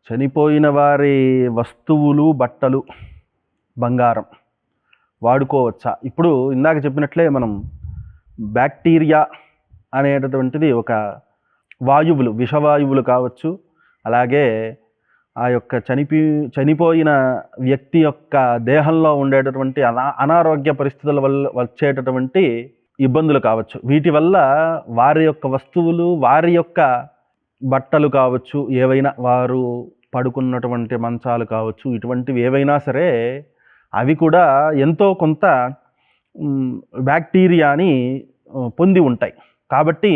చనిపోయిన వారి వస్తువులు, బట్టలు, బంగారం వాడుకోవచ్చా? ఇప్పుడు ఇందాక చెప్పినట్లే మనం బ్యాక్టీరియా అనేటటువంటిది ఒక వాయువులు, విషవాయువులు కావచ్చు, అలాగే ఆ యొక్క చనిపోయిన వ్యక్తి యొక్క దేహంలో ఉండేటటువంటి అనారోగ్య పరిస్థితుల వల్ల వచ్చేటటువంటి ఇబ్బందులు కావచ్చు. వీటి వల్ల వారి యొక్క వస్తువులు, వారి యొక్క బట్టలు కావచ్చు, ఏవైనా వారు పడుకున్నటువంటి మంచాలు కావచ్చు, ఇటువంటివి ఏవైనా సరే అవి కూడా ఎంతో కొంత బ్యాక్టీరియాని పొంది ఉంటాయి. కాబట్టి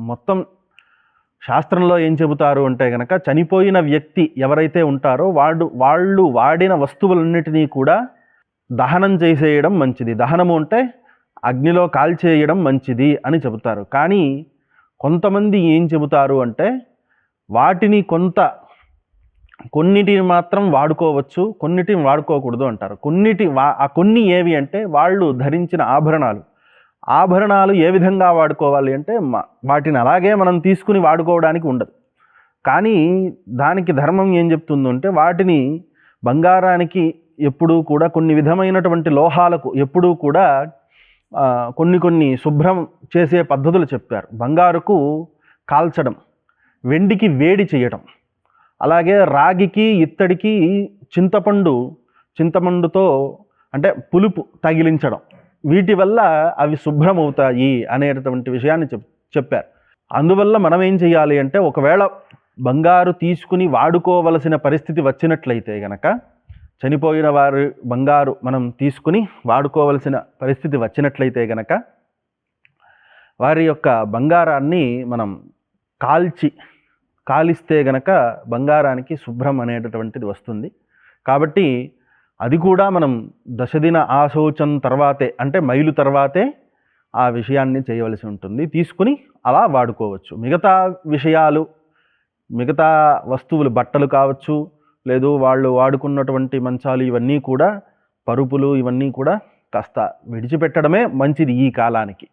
మొత్తం శాస్త్రంలో ఏం చెబుతారు అంటే గనక, చనిపోయిన వ్యక్తి ఎవరైతే ఉంటారో వాళ్ళు వాడిన వస్తువులన్నిటినీ కూడా దహనం చేసేయడం మంచిది. దహనము అంటే అగ్నిలో కాల్చేయడం మంచిది అని చెబుతారు. కానీ కొంతమంది ఏం చెబుతారు అంటే, వాటిని కొన్నిటిని మాత్రం వాడుకోవచ్చు, కొన్నిటిని వాడుకోకూడదు అంటారు. కొన్ని ఏవి అంటే, వాళ్ళు ధరించిన ఆభరణాలు ఏ విధంగా వాడుకోవాలి అంటే, వాటిని అలాగే మనం తీసుకుని వాడుకోవడానికి ఉండదు. కానీ దానికి ధర్మం ఏం చెప్తుందంటే, వాటిని బంగారానికి ఎప్పుడూ కూడా కొన్ని విధమైనటువంటి లోహాలకు ఎప్పుడూ కూడా కొన్ని శుభ్రం చేసే పద్ధతులు చెప్పారు. బంగారుకు కాల్చడం, వెండికి వేడి చేయడం, అలాగే రాగికి, ఇత్తడికి చింతపండుతో అంటే పులుపు తగిలించడం, వీటి వల్ల అవి శుభ్రమవుతాయి అనేటటువంటి విషయాన్ని చెప్పారు. అందువల్ల మనం ఏం చేయాలి అంటే, ఒకవేళ బంగారు తీసుకుని వాడుకోవలసిన పరిస్థితి వచ్చినట్లయితే గనక, చనిపోయిన వారి బంగారు మనం తీసుకుని వాడుకోవలసిన పరిస్థితి వచ్చినట్లయితే గనక, వారి యొక్క బంగారాన్ని మనం కాలిస్తే గనక బంగారానికి శుభ్రం అనేటటువంటిది వస్తుంది. కాబట్టి అది కూడా మనం దశదిన ఆశోచం తర్వాతే, అంటే మైలు తర్వాతే ఆ విషయాన్ని చేయవలసి ఉంటుంది. తీసుకుని అలా వాడుకోవచ్చు. మిగతా వస్తువులు, బట్టలు కావచ్చు, లేదు వాళ్ళు వాడుకున్నటువంటి మంచాలు, ఇవన్నీ కూడా, పరుపులు, ఇవన్నీ కూడా కాస్త విడిచిపెట్టడమే మంచిది ఈ కాలానికి.